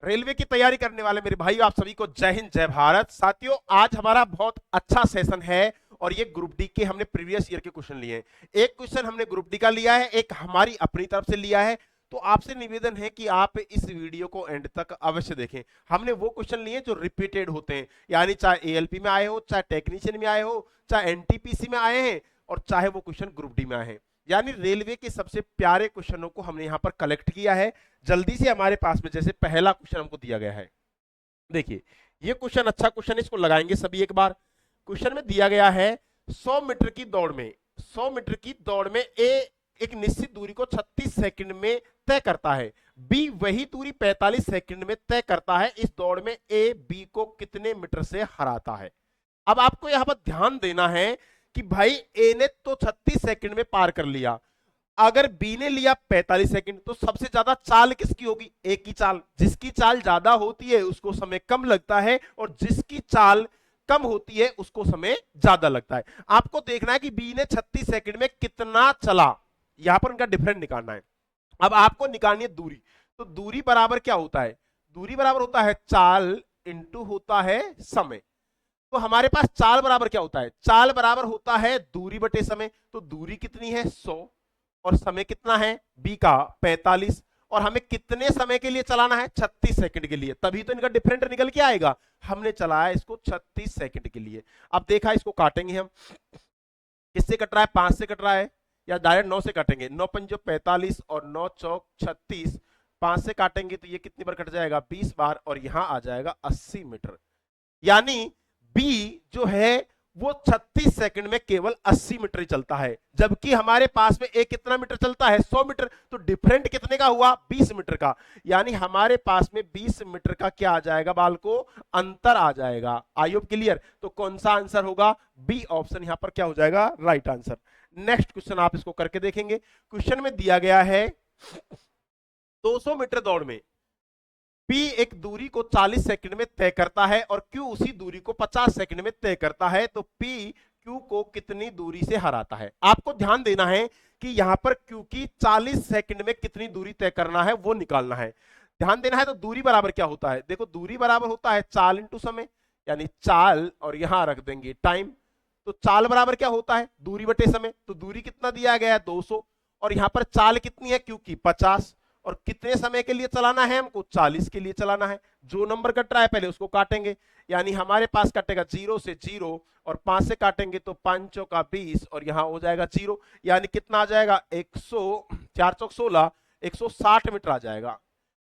Railway की तैयारी करने वाले मेरे भाई आप सभी को जय हिंद जय भारत। साथियों, आज हमारा बहुत अच्छा सेशन है और ये ग्रुप डी के हमने प्रीवियस ईयर के क्वेश्चन लिए हैं। एक क्वेश्चन हमने ग्रुप डी का लिया है, एक हमारी अपनी तरफ से लिया है। तो आपसे निवेदन है कि आप इस वीडियो को एंड तक अवश्य देखें। हमने वो क्वेश्चन लिए जो रिपीटेड होते हैं, यानी चाहे एएलपी में आए हो, चाहे टेक्नीशियन में आए हो, चाहे एनटीपीसी में आए हैं और चाहे वो क्वेश्चन ग्रुप डी में आए हैं। यानी रेलवे के सबसे प्यारे क्वेश्चनों को हमने यहां पर कलेक्ट किया है। जल्दी से हमारे पास में जैसे पहला क्वेश्चन हमको दिया गया है, देखिए ये क्वेश्चन अच्छा क्वेश्चन है, इसको लगाएंगे सभी एक बार। क्वेश्चन में दिया गया है 100 मीटर की दौड़ में, 100 मीटर की दौड़ में ए एक निश्चित दूरी को 36 सेकंड में तय करता है, बी वही दूरी 45 सेकंड में तय करता है। इस दौड़ में ए बी को कितने मीटर से हराता है। अब आपको यहां पर ध्यान देना है कि भाई ए ने तो 36 सेकंड में पार कर लिया, अगर बी ने लिया 45 सेकंड, तो सबसे ज्यादा चाल किसकी होगी? ए की चाल। जिसकी चाल ज्यादा होती है उसको समय कम लगता है और जिसकी चाल कम होती है उसको समय ज्यादा लगता है। आपको देखना है कि बी ने 36 सेकंड में कितना चला, यहां पर उनका डिफरेंस निकालना है। अब आपको निकालनी है दूरी, तो दूरी बराबर क्या होता है? दूरी बराबर होता है चाल इंटू होता है समय। तो हमारे पास चाल बराबर क्या होता है? चाल बराबर होता है दूरी बटे समय। तो दूरी कितनी है? 100 और समय कितना है? बी का 45। और हमें कितने समय के लिए चलाना है? 36 सेकंड के लिए, तभी तो इनका डिफरेंट निकल के आएगा। हमने चलाया इसको 36 सेकंड के लिए। अब देखा, इसको काटेंगे हम, किससे कट रहा है? 5 से कट रहा है या डायरेक्ट 9 से काटेंगे? 9 पंजो 45 और 9 चौक 36, 5 से काटेंगे तो ये कितनी बार कट जाएगा? 20 बार, और यहां आ जाएगा 80 मीटर। यानी बी जो है वो 36 सेकंड में केवल 80 मीटर ही चलता है, जबकि हमारे पास में ए कितना मीटर चलता है? 100 मीटर। तो डिफरेंट कितने का हुआ? 20 मीटर का। यानी हमारे पास में 20 मीटर का क्या आ जाएगा बाल को? अंतर आ जाएगा। I hope clear. तो कौन सा आंसर होगा? बी ऑप्शन यहां पर क्या हो जाएगा? Right answer. नेक्स्ट क्वेश्चन आप इसको करके देखेंगे। क्वेश्चन में दिया गया है 200 मीटर दौड़ में P एक दूरी को 40 सेकंड में तय करता है और Q उसी दूरी को 50 सेकंड में तय करता है, तो P Q को कितनी दूरी से हराता है? आपको ध्यान देना है कि यहां पर Q की 40 सेकंड में कितनी दूरी तय करना है वो निकालना है। ध्यान देना है। तो दूरी बराबर क्या होता है? देखो, दूरी बराबर होता है चाल इंटू समय, यानी चाल और यहां रख देंगे टाइम। तो चाल बराबर क्या होता है? दूरी बटे समय। तो दूरी कितना दिया गया है? 200, और यहां पर चाल कितनी है? Q की 50, और कितने समय के लिए चलाना है हमको? 40 के लिए चलाना है। जो नंबर कट रहा है पहले उसको काटेंगे, यानी हमारे पास कटेगा 0 से 0 और 5 से काटेंगे तो 5 चौका 20 और यहां हो जाएगा 0। यानी कितना आ जाएगा? 100, 4 चौक 16, 160 मीटर आ जाएगा।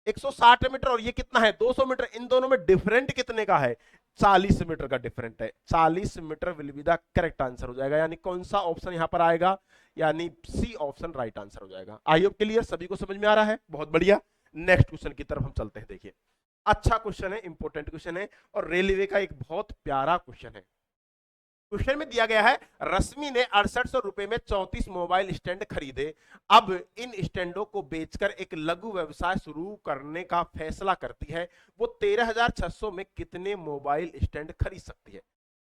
160 मीटर, और ये कितना है? 200 मीटर। इन दोनों में डिफरेंट कितने का है? 40 मीटर का डिफरेंट है। 40 metre will be the correct answer हो जाएगा। यानी कौन सा ऑप्शन यहां पर आएगा? यानी सी ऑप्शन राइट आंसर हो जाएगा। आई होप क्लियर, सभी को समझ में आ रहा है? बहुत बढ़िया। नेक्स्ट क्वेश्चन की तरफ हम चलते हैं। देखिए, अच्छा क्वेश्चन है, इंपॉर्टेंट क्वेश्चन है और रेलवे का एक बहुत प्यारा क्वेश्चन है। क्वेश्चन में दिया गया है, रश्मि ने 6800 रुपए में 34 मोबाइल स्टैंड खरीदे। अब इन स्टैंडों को बेचकर एक लघु व्यवसाय शुरू करने का फैसला करती है। वो 13600 में कितने मोबाइल स्टैंड खरीद सकती है?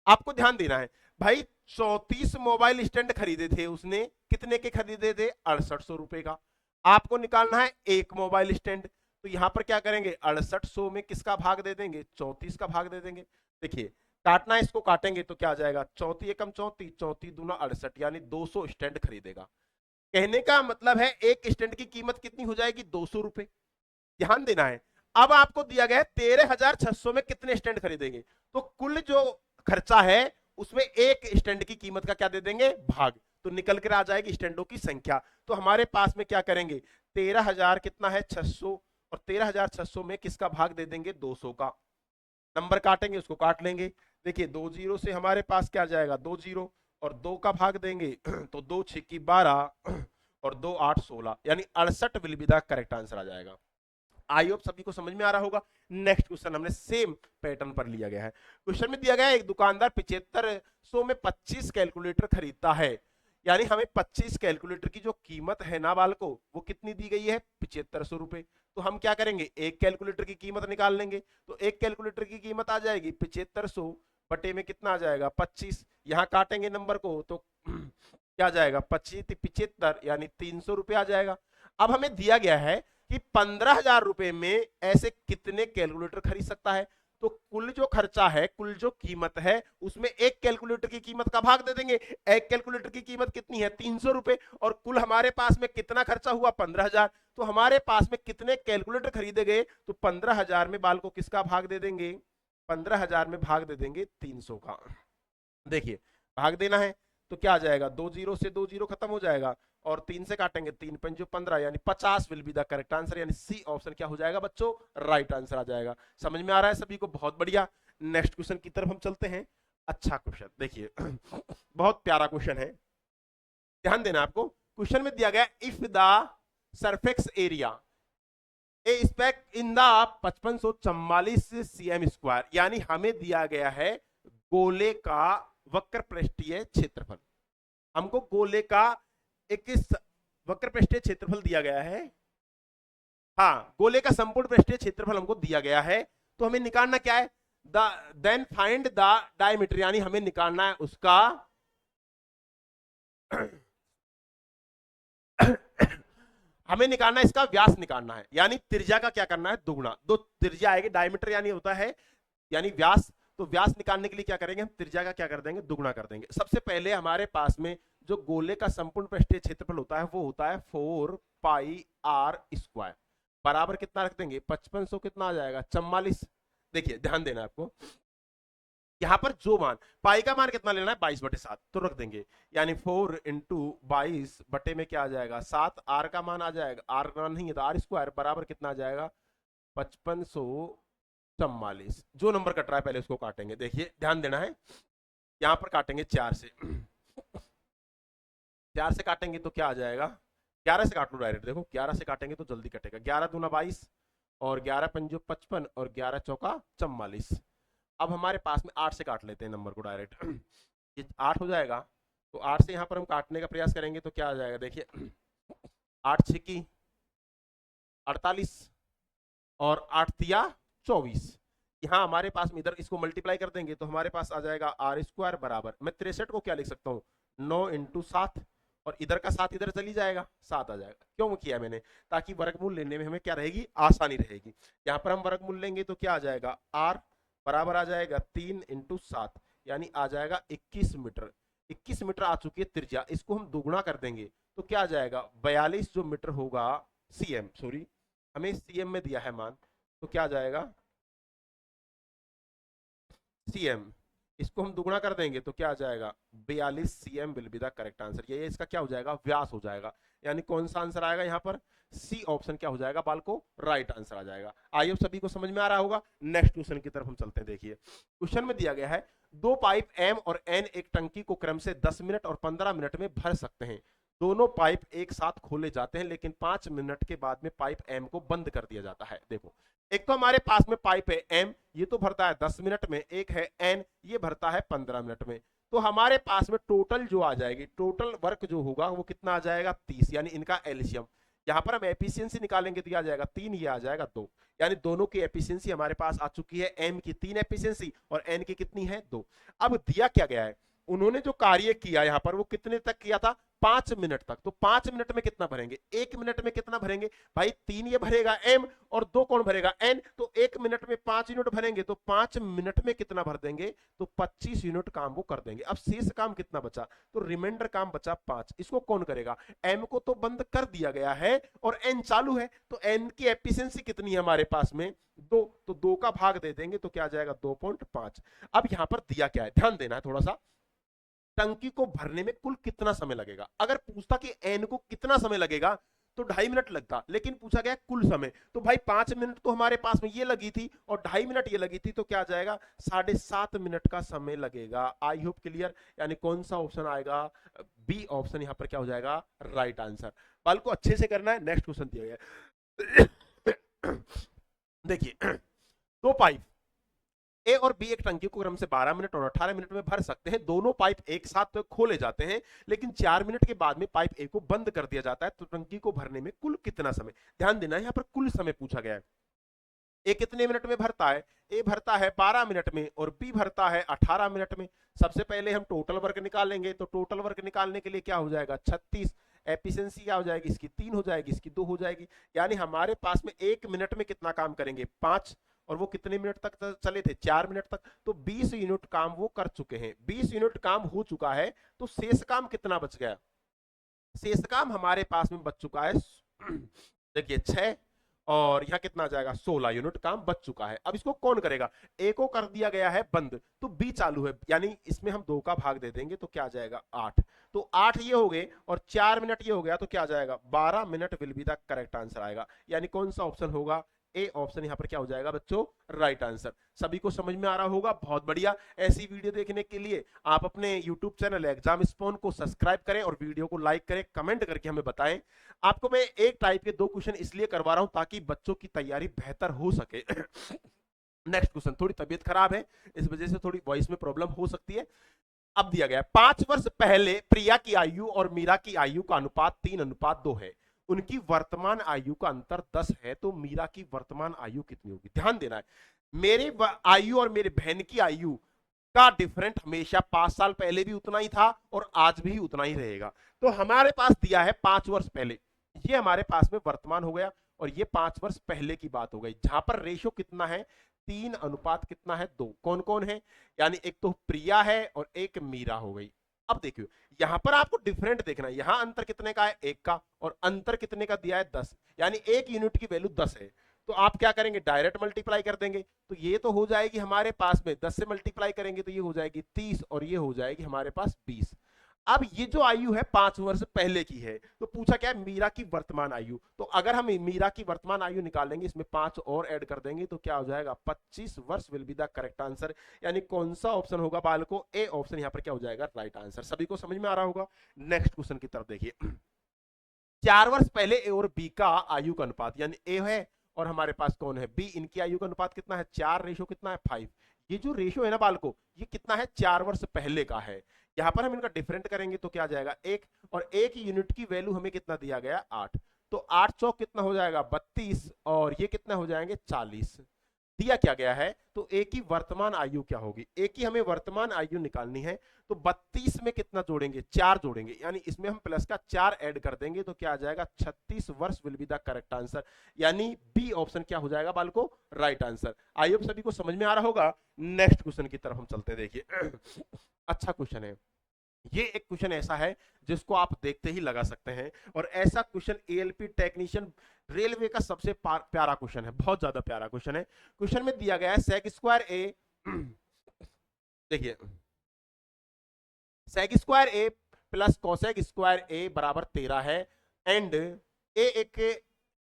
आपको ध्यान देना है भाई। 34 मोबाइल स्टैंड खरीदे थे उसने, कितने के खरीदे थे? 6800 रुपए का। आपको निकालना है एक मोबाइल स्टैंड। तो यहां पर क्या करेंगे? 6800 में किसका भाग दे देंगे? 34 का भाग दे देंगे। देखिए, काटना है, इसको काटेंगे तो क्या आ जाएगा? 34 एकम 34, 34 दूना 68, यानी 200 स्टैंड खरीदेगा। कहने का मतलब है एक स्टैंड की कीमत कितनी हो जाएगी? 200 रुपए। ध्यान देना है। अब आपको दिया गया है 13600 में कितने स्टैंड खरीदेंगे, तो कुल जो खर्चा है उसमें एक स्टैंड की कीमत का क्या दे देंगे? भाग। तो निकल कर आ जाएगी स्टैंडों की संख्या। तो हमारे पास में क्या करेंगे? 13000 कितना है? 600, और 13600 में किसका भाग दे देंगे? 200 का। नंबर काटेंगे, उसको काट लेंगे। देखिए, 2 जीरो से हमारे पास क्या जाएगा? 2 जीरो, और 2 का भाग देंगे तो 2 6 12 और 2 8 16, यानी 68 will be the correct answer आ जाएगा। आई होप सभी को समझ में आ रहा होगा। नेक्स्ट क्वेश्चन हमने सेम पैटर्न पर लिया गया है। क्वेश्चन में दिया गया है, एक दुकानदार 7500 में 25 कैलकुलेटर खरीदता है। यानी हमें 25 कैलकुलेटर की जो कीमत है ना बाल को, वो कितनी दी गई है? 7500 रुपए। तो हम क्या करेंगे? एक कैलकुलेटर की कीमत निकाल लेंगे। तो एक कैलकुलेटर की कीमत आ जाएगी 7500 बटे में कितना आ जाएगा? 25। यहां काटेंगे नंबर को तो क्या जाएगा? 25 75, यानी 300 रुपए आ जाएगा। अब हमें दिया गया है कि 15,000 रुपए में ऐसे कितने कैलकुलेटर खरीद सकता है। तो कुल जो खर्चा है, कुल जो कीमत है, उसमें एक कैलकुलेटर की कीमत का भाग दे देंगे। एक कैलकुलेटर की कीमत कितनी है, 300 रुपए, और कुल हमारे पास में कितना खर्चा हुआ, 15,000। तो हमारे पास में कितने कैलकुलेटर खरीदे गए, तो 15,000 में बाल को किसका भाग दे देंगे, 15,000 में भाग दे देंगे 300 का। देखिए भाग देना है तो क्या आ जाएगा, 2 जीरो से 2 जीरो खत्म हो जाएगा, और 3 से काटेंगे, 3 पंजो 15, यानी 50 will be the correct answer, यानी सी ऑप्शन क्या हो जाएगा बच्चों, राइट आंसर आ जाएगा। समझ में आ रहा है सभी को, बहुत बढ़िया। नेक्स्ट क्वेश्चन की तरफ हम चलते हैं। अच्छा क्वेश्चन देखिए बहुत प्यारा क्वेश्चन है, ध्यान देना आपको। क्वेश्चन में दिया गया if the surface area A spec in the 5544 cm square, यानी हमें दिया गया है गोले का वक्र पृष्ठीय क्षेत्रफल। हमको गोले का एक वक्र पृष्ठीय क्षेत्रफल दिया गया है, हाँ गोले का संपूर्ण पृष्ठीय क्षेत्रफल हमको दिया गया है। तो हमें निकालना क्या है, देन फाइंड द डायमीटर, यानी हमें निकालना है उसका हमें निकालना है इसका व्यास निकालना है, यानी त्रिज्या का क्या करना है, दुगुना। दो त्रिज्या आएगी, डायमीटर यानी होता है यानी व्यास, तो व्यास निकालने के लिए क्या करेंगे हम, त्रिज्या का क्या कर देंगे, दुगुना कर देंगे। सबसे पहले हमारे पास में जो गोले का संपूर्ण पृष्ठीय क्षेत्रफल होता है वो होता है 4 पाई r स्क्वायर, बराबर कितना रख देंगे, 5500 कितना आ जाएगा, 44। देखिए ध्यान देना आपको, यहां पर जो मान पाई का मान कितना लेना है, 22/7, तो रख देंगे, यानी 4 इंटू 22 बटे में क्या आ जाएगा 7, आर का मान आ जाएगा, आर का मान नहीं है तो आर स्क्वायर बराबर कितना आ जाएगा 5544। जो नंबर कट रहा है पहले उसको काटेंगे, देखिए ध्यान देना है, यहां पर काटेंगे 4 से 4 से काटेंगे तो क्या आ जाएगा, 11 से काट लो डायरेक्ट, देखो 11 से काटेंगे तो जल्दी कटेगा, 11 दूना 22 और 11 पंजो 55 और 11 चौका 44। अब हमारे पास में 8 से काट लेते हैं नंबर को डायरेक्ट, ये 8 हो जाएगा, तो 8 से यहां पर हम काटने का प्रयास करेंगे तो क्या आ जाएगा, देखिए 8 छिकी 48 और 8 तिया 24। यहाँ हमारे पास में इधर इसको मल्टीप्लाई कर देंगे तो हमारे पास आ जाएगा आर स्क्वायर बराबर, मैं 63 को क्या लिख सकता हूँ 9 इंटू 7, और इधर का 7 इधर चली जाएगा, 7 आ जाएगा। क्यों किया मैंने, ताकि वर्गमूल लेने में हमें क्या रहेगी, आसानी रहेगी। यहाँ पर हम वर्गमूल लेंगे तो क्या आ जाएगा, आर बराबर आ जाएगा 3 इंटू 7, यानी आ जाएगा 21 मीटर। 21 मीटर आ चुकी है त्रिज्या, इसको हम दोगुना कर देंगे तो क्या आ जाएगा 42 जो मीटर होगा सीएम, सॉरी हमें सीएम में दिया है मान, तो क्या आ जाएगा सीएम, इसको हम दुगुना कर देंगे तो क्या आ जाएगा 42 CM will be the correct answer. ये इसका क्या हो जाएगा, व्यास हो जाएगा, यानी कौन सा आंसर आएगा यहाँ पर, सी ऑप्शन क्या हो जाएगा बाल को, राइट आंसर आ जाएगा। आइए सभी को समझ में आ रहा होगा। नेक्स्ट क्वेश्चन की तरफ हम चलते हैं। देखिए क्वेश्चन में दिया गया है दो पाइप एम और एन एक टंकी को क्रम से 10 मिनट और 15 मिनट में भर सकते हैं। दोनों पाइप एक साथ खोले जाते हैं लेकिन 5 मिनट के बाद में पाइप एम को बंद कर दिया जाता है। देखो एक तो हमारे पास में पाइप है एम, ये तो भरता है 10 मिनट में, एक है एन, ये भरता है 15 मिनट में। तो हमारे पास में टोटल जो आ जाएगी, टोटल वर्क जो होगा वो कितना आ जाएगा 30, यानी इनका एलसीएम। यहाँ पर हम एफिशिएंसी निकालेंगे तो क्या आ जाएगा 3, ये आ जाएगा 2, यानी दोनों की एफिशिएंसी हमारे पास आ चुकी है, एम की 3 एफिशिएंसी और एन की कितनी है 2। अब दिया क्या गया है, उन्होंने जो कार्य किया यहाँ पर वो कितने तक किया था 5 मिनट तक। तो 5 मिनट में कितना भरेंगे, 1 मिनट में कितना भरेंगे भाई, 3 ये भरेगा एम और 2 कौन भरेगा एन, तो 1 मिनट में 5 यूनिट भरेंगे तो 5 मिनट में कितना भर देंगे, तो 25 यूनिट काम वो कर देंगे। अब शेष काम कितना बचा, तो रिमाइंडर काम बचा 5, इसको कौन करेगा, एम को तो बंद कर दिया गया है और एन चालू है, तो एन की एफिशिएंसी कितनी है हमारे पास में 2, तो 2 का भाग दे देंगे तो क्या आ जाएगा 2.5। अब यहां पर दिया क्या है, ध्यान देना है थोड़ा सा, टंकी को भरने में कुल कितना समय लगेगा। अगर पूछता कि एन को कितना समय लगेगा तो 2.5 मिनट लगता, लेकिन पूछा गया कुल समय, तो भाई 5 मिनट तो हमारे पास में ये लगी थी और 2.5 मिनट ये लगी थी, तो क्या आ जाएगा 7.5 मिनट का समय लगेगा। आई होप क्लियर, यानी कौन सा ऑप्शन आएगा, बी ऑप्शन यहाँ पर क्या हो जाएगा राइट आंसर। बाल को अच्छे से करना है। नेक्स्ट क्वेश्चन दिया गया देखिए दो पाइप ए और बी एक टंकी को क्रम से 12 मिनट और 18 मिनट में भर सकते हैं। दोनों पाइप एक साथ खोले जाते हैं लेकिन 4 मिनट के बाद में पाइप ए को बंद कर दिया जाता है, तो टंकी को भरने में कुल कितना समय। ध्यान देना है यहाँ पर कुल समय पूछा गया है। ए कितने मिनट में भरता है, ए भरता है 12 मिनट में और बी भरता है 18 मिनट में। सबसे पहले हम टोटल वर्क निकालेंगे, तो टोटल वर्क निकालने के लिए क्या हो जाएगा 36, एफिशिएंसी क्या हो जाएगी इसकी 3 हो जाएगी, इसकी 2 हो जाएगी। यानी हमारे पास में 1 मिनट में कितना काम करेंगे 5, और वो कितने मिनट तक चले थे 4 मिनट तक, तो 20 यूनिट काम वो कर चुके हैं। 20 यूनिट काम हो चुका है, तो शेष काम कितना बच गया, शेष काम हमारे पास में बच चुका है देखिए 6, और यहां कितना आ जाएगा 16 यूनिट काम बच चुका है। अब इसको कौन करेगा, ए को कर दिया गया है बंद, तो बी चालू है, यानी इसमें हम 2 का भाग दे देंगे तो क्या आ जाएगा 8, तो 8 ये हो गए और 4 मिनट ये हो गया, तो क्या आ जाएगा 12 minute will be the correct answer आएगा। यानी कौन सा ऑप्शन होगा, ए ऑप्शन यहां पर क्या हो जाएगा बच्चों राइट आंसर। सभी को समझ में आ रहा होगा, बहुत बढ़िया। ऐसी वीडियो देखने के लिए आप अपने यूट्यूब चैनल एग्जाम स्पॉन को सब्सक्राइब करें और वीडियो को लाइक करें, कमेंट करके हमें बताएं। आपको मैं एक टाइप के 2 क्वेश्चन इसलिए करवा रहा हूं ताकि बच्चों की तैयारी बेहतर हो सके नेक्स्ट क्वेश्चन, थोड़ी तबीयत खराब है इस वजह से थोड़ी वॉइस में प्रॉब्लम हो सकती है। अब दिया गया 5 वर्ष पहले प्रिया की आयु और मीरा की आयु का अनुपात 3:2 है, उनकी वर्तमान आयु का अंतर 10 है, तो मीरा की वर्तमान आयु कितनी होगी। ध्यान देना है, मेरी आयु और मेरी बहन की आयु का डिफरेंट हमेशा 5 साल पहले भी उतना ही था और आज भी उतना ही रहेगा। तो हमारे पास दिया है 5 वर्ष पहले, ये हमारे पास में वर्तमान हो गया और ये 5 वर्ष पहले की बात हो गई, जहां पर रेशो कितना है 3 अनुपात कितना है 2। कौन कौन है, यानी एक तो प्रिया है और एक मीरा हो गई। अब देखियो यहां पर आपको डिफरेंट देखना है, यहां अंतर कितने का है 1 का, और अंतर कितने का दिया है 10, यानी 1 यूनिट की वैल्यू 10 है। तो आप क्या करेंगे डायरेक्ट मल्टीप्लाई कर देंगे, तो ये तो हो जाएगी हमारे पास में 10 से मल्टीप्लाई करेंगे तो ये हो जाएगी 30 और ये हो जाएगी हमारे पास 20। अब ये जो आयु है 5 वर्ष पहले की है, तो पूछा क्या है मीरा की वर्तमान आयु, तो अगर हम मीरा की वर्तमान आयु निकालेंगे इसमें 5 और ऐड कर देंगे तो क्या हो जाएगा 25 वर्ष will be the correct answer. यानी कौन सा ऑप्शन होगा बालको, ए ऑप्शन यहां पर क्या हो जाएगा राइट आंसर। सभी को समझ में आ रहा होगा। नेक्स्ट क्वेश्चन की तरफ देखिए 4 वर्ष पहले ए और बी का आयु का अनुपात, यानी ए है और हमारे पास कौन है बी, इनकी आयु का अनुपात कितना है 4 रेशो कितना है 5। ये जो रेशो है ना बालको ये कितना है 4 वर्ष पहले का है। यहां पर हम इनका डिफरेंट करेंगे तो क्या आ जाएगा 1, और 1 यूनिट की वैल्यू हमें कितना दिया गया 8, तो 8 चौक कितना हो जाएगा 32 और ये कितना हो जाएंगे 40। दिया क्या गया है, तो ए की वर्तमान आयु क्या होगी, ए की हमें वर्तमान आयु निकालनी है, तो 32 में कितना जोड़ेंगे 4 जोड़ेंगे, यानी इसमें हम प्लस का 4 ऐड कर देंगे तो क्या आ जाएगा 36 वर्ष will be the correct answer. यानी बी ऑप्शन क्या हो जाएगा बालको राइट आंसर। आई होप सभी को समझ में आ रहा होगा। नेक्स्ट क्वेश्चन की तरफ हम चलते हैं, देखिए अच्छा क्वेश्चन है ये। एक क्वेश्चन ऐसा है जिसको आप देखते ही लगा सकते हैं, और ऐसा क्वेश्चन एएलपी टेक्नीशियन रेलवे का सबसे प्यारा क्वेश्चन है, बहुत ज्यादा प्यारा क्वेश्चन है। क्वेश्चन में दिया गया है सेक स्क्वायर ए देखिए sec square A plus cosec square A बराबर 13 है, एंड ए एक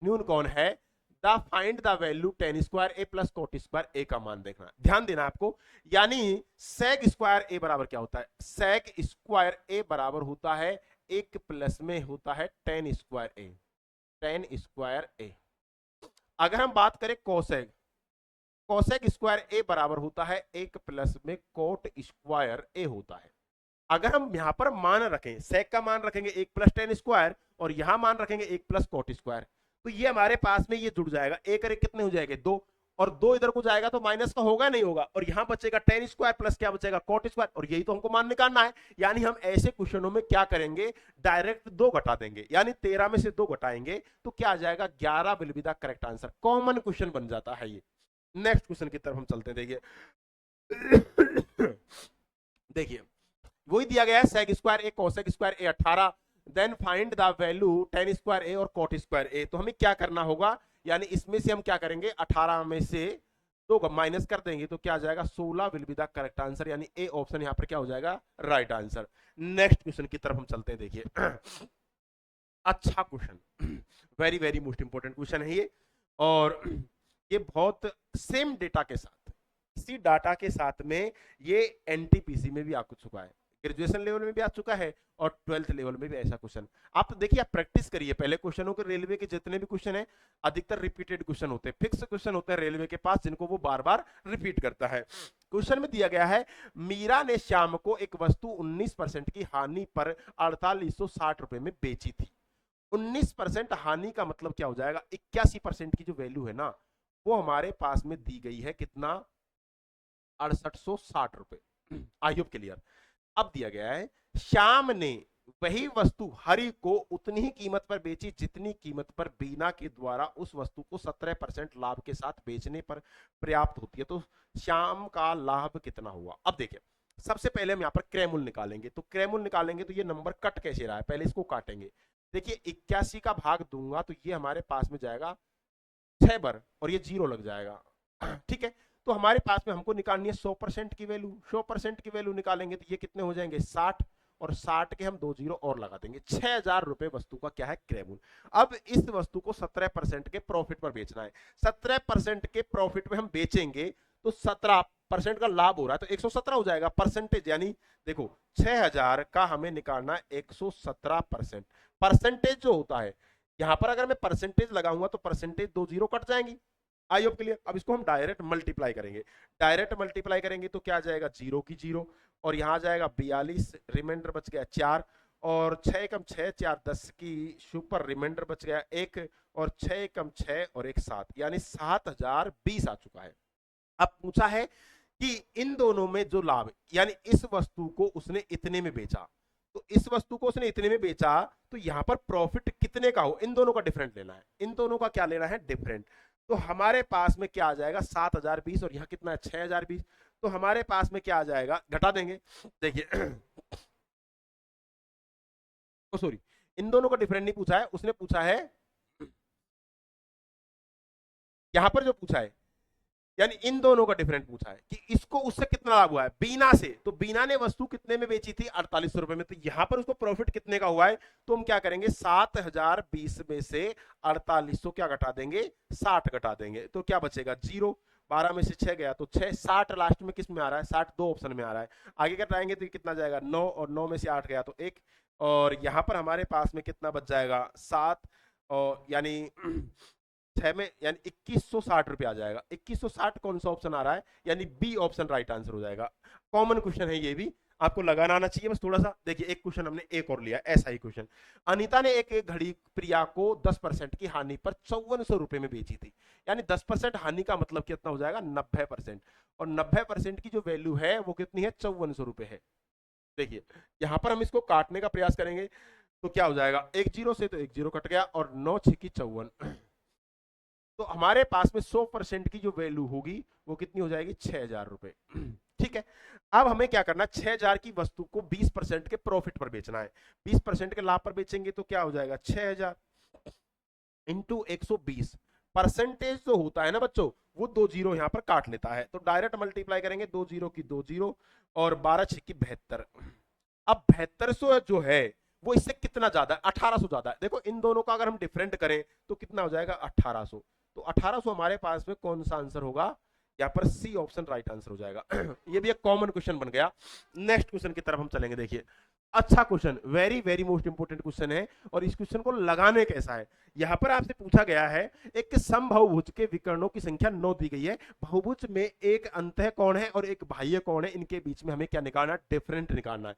न्यून कौन है, the find the value tan square A plus cot square A का मान देखना। ध्यान देना आपको, यानी सेक स्क्वायर ए बराबर क्या होता है, सेक स्क्वायर ए बराबर होता है 1 प्लस में होता है टेन स्क्वायर ए, टेन स्क्वायर ए। अगर हम बात करें कोसेक, कोसेक स्क्वायर ए बराबर होता है 1 प्लस में कोट स्क्वायर ए होता है। अगर हम यहां पर मान रखें, सेक का मान रखेंगे 1 प्लस टेन स्क्वायर और यहां मान रखेंगे 1 प्लस कोट स्क्वायर, तो ये हमारे पास में ये जुड़ जाएगा, एक और एक कितने हो जाएंगे 2, और 2 इधर को जाएगा तो माइनस का होगा नहीं होगा, और यहां बचेगा टेन स्क्वायर प्लस क्या बचेगा कोट स्क्वायर, और यही तो हमको मान निकालना है। यानी हम ऐसे क्वेश्चनों में क्या करेंगे डायरेक्ट 2 घटा देंगे, यानी 13 में से 2 घटाएंगे तो क्या आ जाएगा 11 will be the correct answer. Common question बन जाता है ये। नेक्स्ट क्वेश्चन की तरफ हम चलते हैं, देखिए देखिए वही दिया गया है sec square A cosec square A 18, then find the value tan square A और कोट स्क्वायर ए। तो हमें क्या करना होगा, यानी इसमें से हम क्या करेंगे 18 में से 2 माइनस कर देंगे तो क्या आ जाएगा 16 will be the correct answer, यानी ए ऑप्शन यहां पर क्या हो जाएगा राइट आंसर। नेक्स्ट क्वेश्चन की तरफ हम चलते हैं, देखिए अच्छा question, very very most important question है ये, और ये बहुत सेम डेटा के साथ, इसी डाटा के साथ में ये एनटीपीसी में भी आ चुका है, ग्रेजुएशन लेवल में भी आ चुका है और 12th लेवल में भी ऐसा क्वेश्चन। आप देखिए, आप प्रैक्टिस करिए पहले क्वेश्चनों के। रेलवे के जितने भी क्वेश्चन हैं अधिकतर रिपीटेड क्वेश्चन होते हैं, फिक्स क्वेश्चन होते हैं रेलवे के पास जिनको वो बार बार रिपीट करता है। क्वेश्चन में दिया गया है मीरा ने श्याम को एक वस्तु 19% की हानि पर 4860 रुपए में बेची थी। 19% हानि का मतलब क्या हो जाएगा, 81% की जो वैल्यू है ना वो हमारे पास में दी गई है, कितना 6860 रुपए। I hope clear. अब दिया गया है श्याम ने वही वस्तु हरि को उतनी ही कीमत पर बेची जितनी कीमत पर बीना के द्वारा उस वस्तु को 17% लाभ के साथ बेचने पर पर्याप्त होती है। तो श्याम का लाभ कितना हुआ? अब देखिए, सबसे पहले हम यहाँ पर क्रय मूल्य निकालेंगे। तो क्रय मूल्य निकालेंगे तो ये नंबर कट कैसे रहा है, पहले इसको काटेंगे। देखिए 81 का भाग दूंगा तो ये हमारे पास में जाएगा 6 बार और ये 0 लग जाएगा। ठीक है, तो हमारे पास में हमको निकालनी है 100% की वैल्यू। 100% की वैल्यू निकालेंगे तो ये कितने हो जाएंगे 60, और 60 के हम 2 जीरो और लगा देंगे। 6000 रुपए वस्तु का क्या है क्रय मूल्य। अब इस वस्तु को 17% के प्रॉफिट पर बेचना है। 17% के प्रॉफिट में हम बेचेंगे तो 17% का लाभ हो रहा है तो 117 हो जाएगा परसेंटेज। यानी देखो 6000 का हमें निकालना है 117%। परसेंटेज जो होता है यहां पर अगर मैं परसेंटेज लगाऊंगा तो परसेंटेज 2 जीरो कट जाएंगी। I hope clear. अब इसको हम डायरेक्ट मल्टीप्लाई करेंगे। डायरेक्ट मल्टीप्लाई करेंगे तो क्या आ जाएगा 0 की 0 और यहां जाएगा 42, रिमाइंडर बच गया 4 और 6 कम 6 4 10 की सुपर रिमाइंडर बच गया 1 और 6 कम 6 और 1 7, यानी 7020 आ चुका है। अब पूछा है कि इन दोनों में जो लाभ, यानी इस वस्तु को उसने इतने में बेचा, तो इस वस्तु को उसने इतने में बेचा तो यहां पर प्रॉफिट कितने का हो, इन दोनों का डिफरेंट लेना है। इन दोनों का क्या लेना है डिफरेंट। तो हमारे पास में क्या आ जाएगा 7020 और यहां कितना है 6020, तो हमारे पास में क्या आ जाएगा, घटा देंगे। देखिए सॉरी, इन दोनों का डिफरेंट नहीं पूछा है, उसने पूछा है यहां पर जो पूछा है, यानी इन दोनों का डिफरेंट पूछा है कि इसको उससे कितना लाभ हुआ है बीना से। तो बीना ने वस्तु कितने में बेची थी 4800 रुपए में, तो यहां पर उसको प्रॉफिट कितने का हुआ है। तो हम क्या करेंगे 7020 में से 4800 क्या घटा देंगे 60 घटा देंगे, तो क्या बचेगा 0। 12 में से 6 गया तो 6, 60 लास्ट में किस में आ रहा है 60 दो ऑप्शन में आ रहा है। आगे घटाएंगे तो कितना जाएगा 9 और 9 में से 8 गया तो 1 और यहां पर हमारे पास में कितना बच जाएगा 7 और यानी 6 में यानी 2160 रुपए आ जाएगा। 2160 कौन सा ऑप्शन आ रहा है, यानी बी ऑप्शन राइट आंसर हो जाएगा। कॉमन क्वेश्चन है ये भी, आपको लगाना आना चाहिए बस थोड़ा सा। देखिए एक क्वेश्चन हमने एक और लिया, ऐसा ही क्वेश्चन। अनीता ने एक घड़ी प्रिया को 10% की हानि पर 5400 रुपए में बेची थी, यानी 10% हानि का मतलब कितना हो जाएगा 90%, और 90% की जो वैल्यू है वो कितनी है 5400 रुपए है। देखिए यहां पर हम इसको काटने का प्रयास करेंगे तो क्या हो जाएगा 1 जीरो से तो 1 जीरो कट गया और 9 6 की 54, तो हमारे पास में 100% की जो वैल्यू होगी वो कितनी हो जाएगी 6000 रुपए। ठीक है, अब हमें क्या करना है 6000 की वस्तु को 20% के प्रॉफिट पर बेचना है। 20% के लाभ पर बेचेंगे तो क्या हो जाएगा 6000 इंटू 120। परसेंटेज जो होता है ना बच्चों वो 2 जीरो यहां पर काट लेता है, तो डायरेक्ट मल्टीप्लाई करेंगे 2 जीरो की 2 जीरो और 12 6 की 72। अब 7200 जो है वो इससे कितना ज्यादा है 1800 ज्यादा है। देखो इन दोनों का अगर हम डिफरेंट करें तो कितना हो जाएगा 1800, तो 1800 हमारे पास में कौन सा आंसर होगा, यहाँ पर सी ऑप्शन राइट आंसर हो जाएगा। ये भी एक कॉमन क्वेश्चन बन गया। नेक्स्ट क्वेश्चन की तरफ हम चलेंगे। देखिए अच्छा question, very very most important question है, और इस क्वेश्चन को लगाने कैसा है। यहां पर आपसे पूछा गया है एक समबाहुभुज के विकर्णों की संख्या 9 दी गई है, बहुभुज में एक अंतः कोण है और एक बाह्य कोण है, इनके बीच में हमें क्या निकालना है डिफरेंट निकालना है।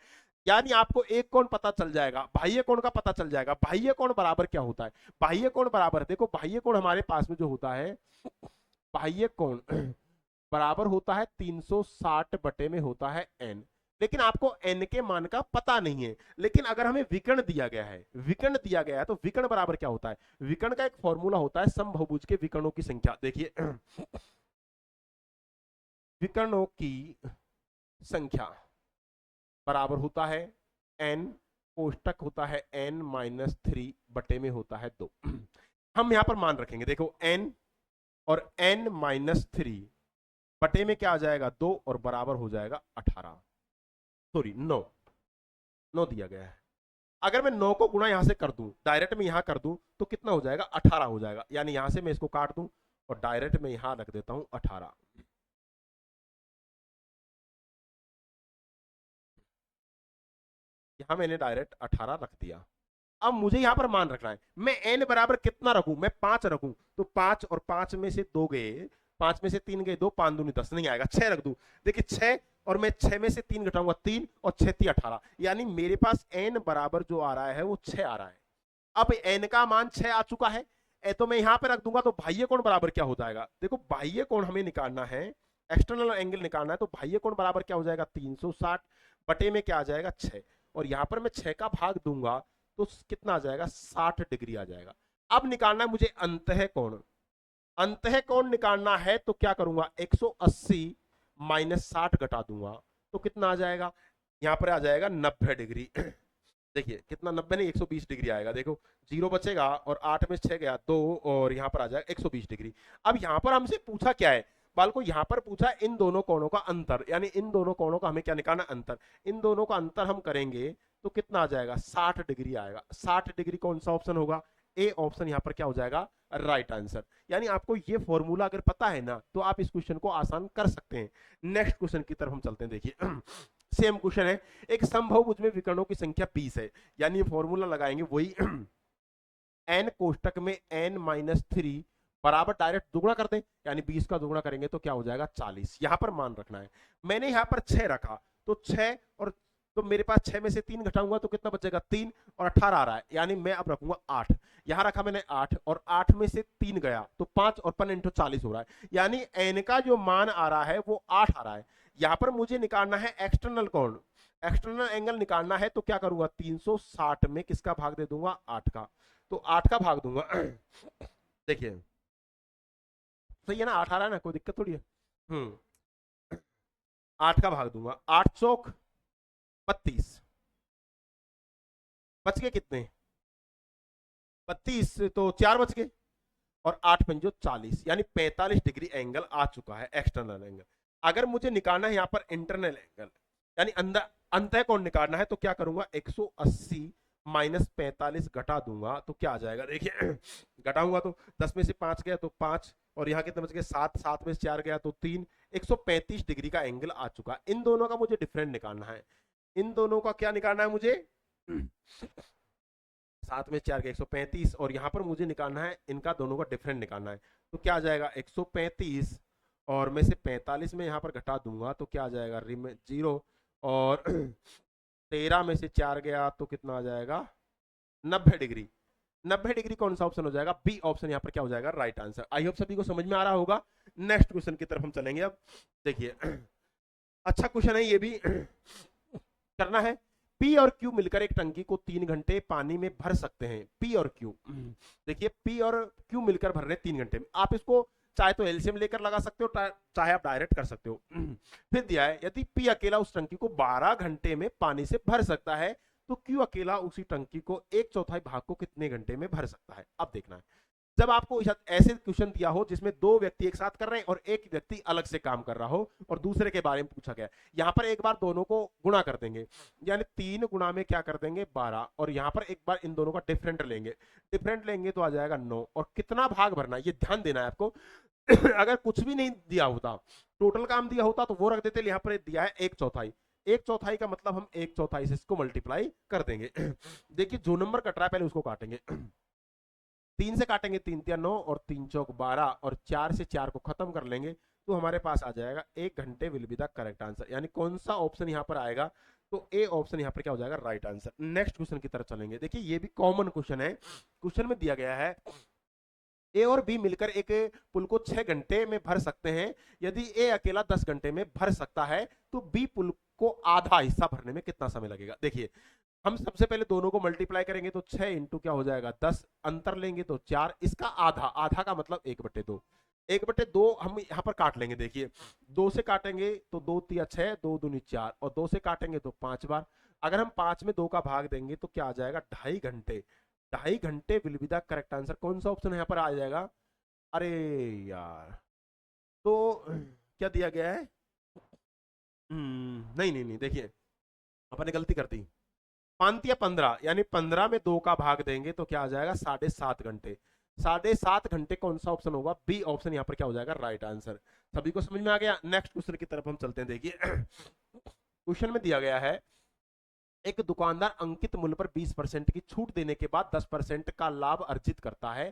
यानी आपको एक कोण पता चल जाएगा, बाह्य कोण का पता चल जाएगा। बाह्य कोण बराबर क्या होता है, बाह्य कोण बराबर, देखो बाह्य कोण हमारे पास में जो होता है, बाह्य कोण बराबर होता है 360 बटे में होता है n, लेकिन आपको n के मान का पता नहीं है। लेकिन अगर हमें विकर्ण दिया गया है, विकर्ण दिया गया है तो विकर्ण बराबर क्या होता है, विकर्ण का एक फॉर्मूला होता है समबाहुभुज के विकर्णों की संख्या। देखिए विकर्णों की संख्या बराबर होता है n, कोष्टक होता है n-3 बटे में होता है 2। हम यहां पर मान रखेंगे, देखो n और n-3 बटे में क्या आ जाएगा 2 और बराबर हो जाएगा 18, सॉरी 9 दिया गया है। अगर मैं 9 को गुणा यहां से कर दूं, डायरेक्ट में यहां कर दूं तो कितना हो जाएगा 18 हो जाएगा, यानी यहां से मैं इसको काट दूं और डायरेक्ट में यहां रख देता हूं 18। यहां मैंने डायरेक्ट 18 रख दिया। अब मुझे यहां पर मान रखना है, मैं n बराबर कितना रखूं, मैं 5 रखूं, तो 5 और 5 में से 2 गए, 5 में से 3 गए 2, 5 दूनी 10 नहीं आएगा, 6 रख दूं। देखिए 6 और मैं 6 में से 3 घटाऊंगा 3 और 6 3 18, यानी मेरे पास n बराबर जो आ रहा है वो 6 आ रहा है। अब n का मान 6 आ चुका है, तो मैं यहां पे रख दूंगा, तो बाह्य कोण बराबर क्या हो जाएगा, देखो बाह्य कोण हमें निकालना है, एक्सटर्नल एंगल निकालना है, तो बाह्य कोण बराबर क्या हो जाएगा 360 बटे में क्या आ जाएगा 6, और यहां पर मैं 6 का भाग दूंगा तो कितना आ जाएगा, 60 डिग्री आ जाएगा। अब निकालना है मुझे अंतः कोण। अंतः कोण निकालना है तो क्या करूंगा, 180 माइनस 60 घटा दूंगा तो कितना आ जाएगा, यहां पर आ जाएगा 90 डिग्री। देखिए कितना, 90 नहीं 120 डिग्री आएगा। देखो जीरो बचेगा और 8 में 6 गया 2 और यहाँ पर आ जाएगा 120 डिग्री। अब यहाँ पर हमसे पूछा क्या है बालको, यहाँ पर पूछा इन दोनों कोणों का अंतर, यानी इन दोनों कोणों का हमें क्या निकालना, अंतर। इन दोनों का अंतर हम करेंगे तो कितना आ जाएगा, 60 डिग्री आएगा। 60 डिग्री कौन सा ऑप्शन होगा, ए ऑप्शन यहाँ पर क्या हो जाएगा, राइट आंसर। यानी आपको ये फॉर्मूला अगर पता है ना तो आप इस क्वेश्चन को आसान कर सकते हैं। नेक्स्ट क्वेश्चन की तरफ हम चलते हैं। देखिए सेम क्वेश्चन है, एक समबाहु में विकर्णों की संख्या 20 है, यानी फॉर्मूला लगाएंगे वही n कोष्टक में n-3 बराबर डायरेक्ट दुगुना कर दें, यानी 20 का दुगुना करेंगे तो क्या हो जाएगा 40। यहां पर मान रखना है। मैंने यहां पर 6 रखा तो 6 और तो मेरे पास 6 में से 3 घटाऊंगा तो कितना बचेगा 3 और 18 आ रहा है, यानी मैं अब रखूंगा 8। यहां रखा मैंने 8 और 8 में से 3 गया तो 5 और 5 इंटू 40 हो रहा है, यानी n का जो मान आ रहा है वो 8 आ रहा है। यहां पर मुझे निकालना है एक्सटर्नल कोण, एक्सटर्नल एंगल निकालना है तो क्या करूंगा, 360 में किसका भाग दे दूंगा, 8 का, तो 8 का भाग दूंगा। देखिए सही है ना, 8 आ रहा है ना, कोई दिक्कत थोड़ी है। 8 का भाग दूंगा, 8 चौक 32, बच गए कितने 32, तो 4 बच गए और 8 पंजो 40, यानी 45 डिग्री एंगल आ चुका है एक्सटर्नल एंगल। अगर मुझे निकालना है यहाँ पर इंटरनल एंगल, यानी अंदर अंतः कोण निकालना है तो क्या करूंगा, 180 माइनस 45 घटा दूंगा तो क्या आ जाएगा, देखिए घटाऊंगा तो 10 में से 5 गया तो 5 और यहाँ कितने बच गए 7, 7 में से 4 गया तो 3, 135 डिग्री का एंगल आ चुका। इन दोनों का मुझे डिफरेंट निकालना है, इन दोनों का क्या निकालना है मुझे, 7 में 4 गया 135 और यहाँ पर मुझे निकालना है इनका दोनों का डिफरेंट निकालना है तो क्या आ जाएगा 135 और में से 45 में यहाँ पर घटा दूंगा तो क्या आ जाएगा, 0 और 13 में से 4 गया तो कितना आ जाएगा 90 डिग्री। 90 डिग्री कौन सा ऑप्शन हो जाएगा, बी ऑप्शन यहाँ पर क्या हो जाएगा, राइट आंसर। आई होप सभी को समझ में आ रहा होगा। नेक्स्ट क्वेश्चन की तरफ हम चलेंगे। अब देखिए अच्छा क्वेश्चन है ये भी, करना है। P और Q मिलकर एक टंकी को 3 घंटे पानी में भर सकते हैं। P और Q, देखिए P और Q मिलकर भर रहे हैं 3 घंटे में। आप इसको चाहे तो एलसीएम लेकर लगा सकते हो, चाहे आप डायरेक्ट कर सकते हो। फिर दिया है यदि P अकेला उस टंकी को 12 घंटे में पानी से भर सकता है तो Q अकेला उसी टंकी को 1/4 भाग को कितने घंटे में भर सकता है। अब देखना है, जब आपको ऐसे क्वेश्चन दिया हो जिसमें 2 व्यक्ति एक साथ कर रहे हैं और एक व्यक्ति अलग से काम कर रहा हो और दूसरे के बारे में पूछा गया, यहां पर एक बार दोनों को गुणा कर देंगे, यानी 3 गुणा में क्या कर देंगे 12 और यहां पर एक बार इन दोनों का डिफरेंट लेंगे, डिफरेंट लेंगे तो आ जाएगा 9 और कितना भाग भरना है ये ध्यान देना है आपको। अगर कुछ भी नहीं दिया होता, टोटल काम दिया होता तो वो रख देते, यहाँ पर दिया है 1/4, 1/4 का मतलब हम 1/4 से इसको मल्टीप्लाई कर देंगे। देखिए जो नंबर कट रहा है पहले उसको काटेंगे, 3 से काटेंगे 3 × 9 और 3 चौक 12 और 4 से 4 को खत्म कर लेंगे तो हमारे पास आ जाएगा 1 घंटे will be the correct answer. यानी कौन सा ऑप्शन यहाँ पर आएगा, तो ए ऑप्शन यहाँ पर क्या हो जाएगा, राइट आंसर। नेक्स्ट क्वेश्चन की तरफ चलेंगे। देखिए ये भी कॉमन क्वेश्चन है। क्वेश्चन में दिया गया है ए और बी मिलकर एक पुल को 6 घंटे में भर सकते हैं। यदि ए अकेला 10 घंटे में भर सकता है तो बी पुल को आधा हिस्सा भरने में कितना समय लगेगा। देखिए हम सबसे पहले दोनों को मल्टीप्लाई करेंगे तो 6 इंटू क्या हो जाएगा 10, अंतर लेंगे तो 4, इसका आधा, आधा का मतलब 1/2, 1/2 हम यहाँ पर काट लेंगे। देखिए 2 से काटेंगे तो 2 × 6, 2 दूनी 4 और 2 से काटेंगे तो 5 बार। अगर हम 5 में 2 का भाग देंगे तो क्या आ जाएगा 2.5 घंटे। 2.5 घंटे will be the correct answer. कौन सा ऑप्शन यहाँ पर आ जाएगा, अरे यार तो क्या दिया गया है, नहीं नहीं नहीं, देखिए अपने गलती कर दी, 5 या 15, यानी 15 में 2 का भाग देंगे तो क्या आ जाएगा 7.5 घंटे। 7.5 घंटे कौन सा ऑप्शन होगा, बी ऑप्शन यहाँ पर क्या हो जाएगा, राइट आंसर। सभी को समझ में आ गया। नेक्स्ट क्वेश्चन की तरफ हम चलते हैं। देखिए क्वेश्चन में दिया गया है एक दुकानदार अंकित मूल्य पर 20% की छूट देने के बाद 10% का लाभ अर्जित करता है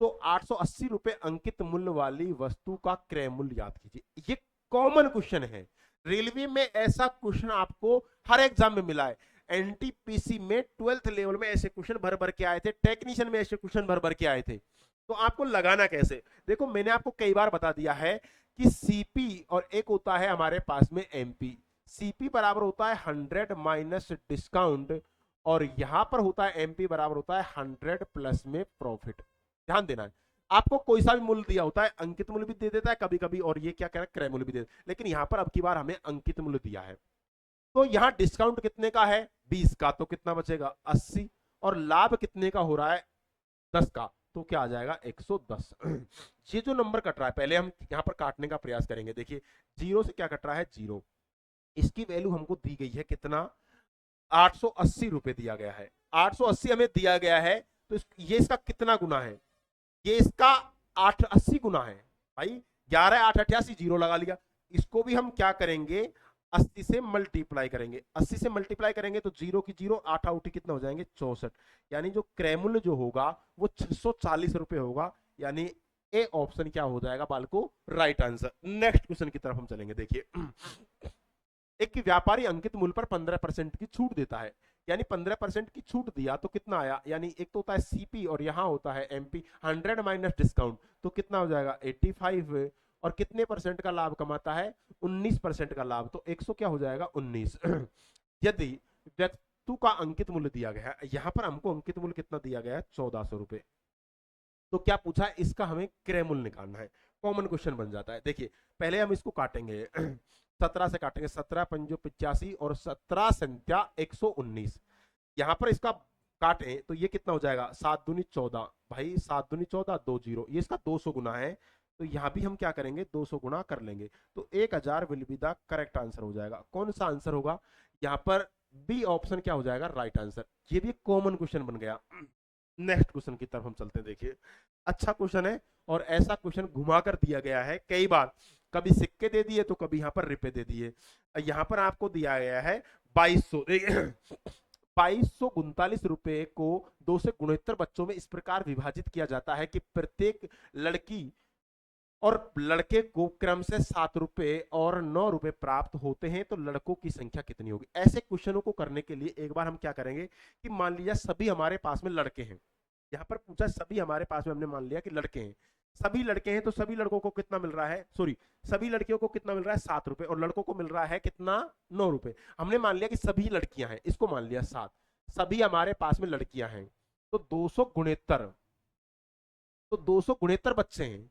तो 880 रुपए अंकित मूल्य वाली वस्तु का क्रय मूल्य ज्ञात कीजिए। ये कॉमन क्वेश्चन है, रेलवे में ऐसा क्वेश्चन आपको हर एग्जाम में मिला है। एनटीपीसी में 12th लेवल में ऐसे क्वेश्चन भर भर के आए थे, टेक्नीशियन में ऐसे क्वेश्चन भर भर के आए थे। तो आपको लगाना कैसे, देखो मैंने आपको कई बार बता दिया है कि सीपी और एक होता है हमारे पास में एमपी। सीपी बराबर होता है 100 माइनस डिस्काउंट, और यहां पर होता है एमपी बराबर होता है 100 प्लस में प्रॉफिट। ध्यान देना है, आपको कोई सा भी मूल्य दिया होता है, अंकित मूल्य भी दे देता है कभी कभी, और ये क्या कह रहा है, क्रय मूल्य भी दे देता है, लेकिन यहां पर अब की बार हमें अंकित मूल्य दिया है। तो यहां डिस्काउंट कितने का है, 20 का, तो कितना बचेगा 80, और लाभ कितने का हो रहा है 10 का, तो क्या आ जाएगा 110। ये जो नंबर कट रहा है, पहले हम यहां पर काटने का प्रयास करेंगे। देखिए जीरो से क्या कट रहा है, जीरो, इसकी वैल्यू हमको दी गई है कितना, 880 रुपए दिया गया है, 880 हमें दिया गया है, तो ये इसका कितना गुना है, ये इसका 880 गुना है भाई, 11 8 88, जीरो लगा लिया। इसको भी हम क्या करेंगे, 80 से मल्टीप्लाई करेंगे, 80 से मल्टीप्लाई करेंगे तो जीरो की जीरो, 8 आउटी कितना हो जाएंगे 64, यानी जो क्रय मूल्य जो होगा वो 640 रुपए होगा, यानी ए ऑप्शन क्या हो जाएगा बालको, राइट आंसर। नेक्स्ट क्वेश्चन की तरफ हम चलेंगे। देखिए एक व्यापारी अंकित मूल्य पर 15% की छूट देता है, यानी 15% की छूट दिया तो कितना आया, यानी एक तो होता है सीपी और यहां होता है एमपी, 100 माइनस डिस्काउंट, तो कितना हो जाएगा 85, और कितने परसेंट का लाभ कमाता है, 19% का लाभ, तो 100 क्या हो जाएगा 19। यदि वस्तु का अंकित मूल्य दिया गया है, यहां पर हमको अंकित मूल्य कितना दिया गया है 1400 रुपए, तो क्या पूछा है, इसका हमें क्रय मूल्य निकालना है। कॉमन क्वेश्चन बन जाता है। देखिए पहले हम इसको काटेंगे, 17 से काटेंगे, 17 पंजो 85 और 17 संख्या 119, यहां पर इसका काटें तो ये कितना हो जाएगा, 7 दूनी 14, भाई 7 दूनी 14, 2 जीरो, ये इसका 200 गुना है, तो यहां भी हम क्या करेंगे 200 गुना कर लेंगे, तो 1000 will be the correct answer हो जाएगा। कौन सा आंसर होगा, यहां पर बी ऑप्शन क्या हो जाएगा, राइट आंसर। ये भी कॉमन क्वेश्चन बन गया। नेक्स्ट क्वेश्चन की तरफ हम चलते हैं। देखिए अच्छा क्वेश्चन है, और ऐसा क्वेश्चन घुमा कर दिया गया है कई बार, कभी सिक्के दे दिए तो कभी यहाँ पर रुपए दे दिए। यहाँ पर आपको दिया गया है 2200, 2239 रुपए को 2 से गुणोत्तर बच्चों में इस प्रकार विभाजित किया जाता है कि प्रत्येक लड़की और लड़के को क्रम से 7 रुपए और 9 रुपए प्राप्त होते हैं, तो लड़कों की संख्या कितनी होगी। ऐसे क्वेश्चनों को करने के लिए एक बार हम क्या करेंगे कि मान लीजिए सभी हमारे पास में लड़के हैं, यहाँ पर पूछा सभी हमारे पास में, हमने मान लिया कि लड़के हैं, सभी लड़के हैं, तो सभी लड़कों को कितना मिल रहा है, सॉरी सभी लड़कियों को कितना मिल रहा है 7 रुपए, और लड़कों को मिल रहा है कितना 9 रुपए। हमने मान लिया कि सभी लड़कियां हैं, इसको मान लिया 7, सभी हमारे पास में लड़कियां हैं, तो 200 गुणेत्तर, तो 200 गुणेत्तर बच्चे हैं,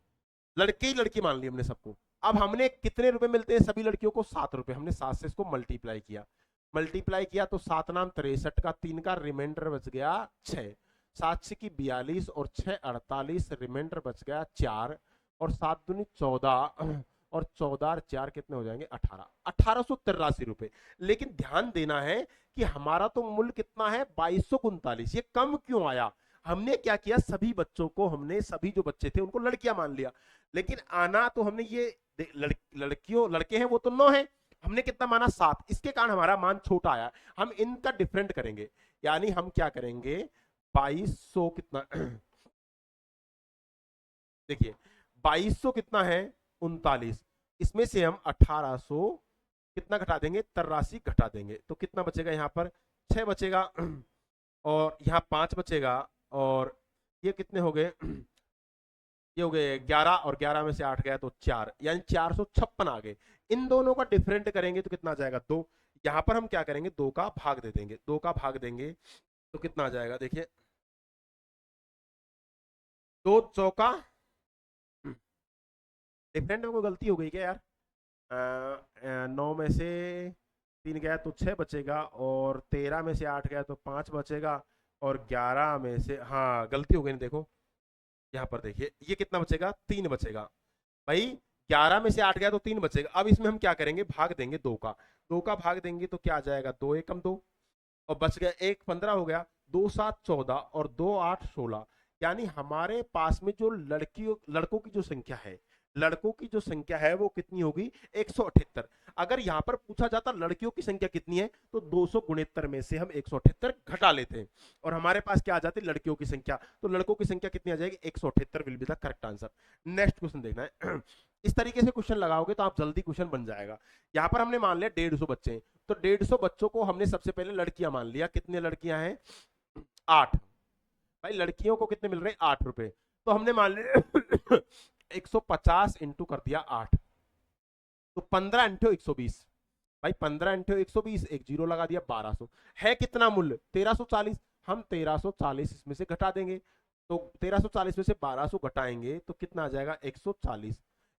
लड़के ही लड़की मान ली हमने सबको। अब हमने कितने रुपए मिलते हैं सभी लड़कियों को, 7 रुपए, हमने 7 से इसको मल्टीप्लाई किया, मल्टीप्लाई किया तो 7 नाम 63 का 3 का रिमाइंडर बच गया 6, 7 से की 42 और 6 48, रिमाइंडर बच गया 4, और 7 दूनी 14, और 14 और 4 कितने हो जाएंगे 18, 1883 रुपए। लेकिन ध्यान देना है कि हमारा तो मूल्य कितना है 2239, ये कम क्यों आया, हमने क्या किया सभी बच्चों को, हमने सभी जो बच्चे थे उनको लड़कियां मान लिया, लेकिन आना तो हमने ये लड़कियों लड़के हैं वो तो 9 है, हमने कितना माना 7, इसके कारण हमारा मान छोटा आया। हम इनका डिफरेंट करेंगे, यानी हम क्या करेंगे 2200 कितना देखिए 2200 कितना है 39, इसमें से हम 1800 कितना घटा देंगे 83 घटा देंगे, तो कितना बचेगा यहाँ पर 6 बचेगा, और यहाँ 5 बचेगा, और ये कितने हो गए ये हो गए 11, और 11 में से 8 गया तो 4, यानी 456 आ गए। इन दोनों का डिफरेंट करेंगे तो कितना आ जाएगा 2, यहां पर हम क्या करेंगे 2 का भाग दे देंगे, 2 का भाग देंगे तो कितना आ जाएगा, देखिए 2 चौका, डिफरेंट में कोई गलती हो गई क्या यार, 9 में से 3 गया तो 6 बचेगा, और 13 में से 8 गया तो 5 बचेगा, और 11 में से, हाँ गलती हो गई, देखो यहाँ पर देखिए ये कितना बचेगा 3 बचेगा, भाई 11 में से 8 गया तो 3 बचेगा। अब इसमें हम क्या करेंगे भाग देंगे 2 का, 2 का भाग देंगे तो क्या आ जाएगा 2 एकम 2, और बच गया 1 15 हो गया, 2 7 14 और 2 8 16, यानी हमारे पास में जो लड़कों की जो संख्या है, लड़कों की जो संख्या है वो कितनी होगी 178। अगर यहां पर पूछा जाता लड़कियों की संख्या कितनी है तो 200 गुणित्तर में से हम 178 घटा लेते हैं, और हमारे पास क्या आ जाती लड़कियों की संख्या, तो लड़कों की संख्या कितनी आ जाएगी 178 will be the correct answer. Next question देखना है। इस तरीके से क्वेश्चन लगाओगे तो आप जल्दी क्वेश्चन बन जाएगा। यहाँ पर हमने मान लिया 150 बच्चे हैं, तो 150 बच्चों को हमने सबसे पहले लड़कियां मान लिया, कितने लड़कियां हैं 8, भाई लड़कियों को कितने मिल रहे हैं 8 रुपए, तो हमने मान लिया 150 इंटू कर दिया 8, तो 15 इंटू 120, भाई 15 इंटू 120, एक जीरो लगा दिया, 1200 है। कितना मूल्य? 1340। हम 1340 इसमें से घटा देंगे, तो 1340 में से 1200 घटाएंगे तो कितना आ जाएगा? 140।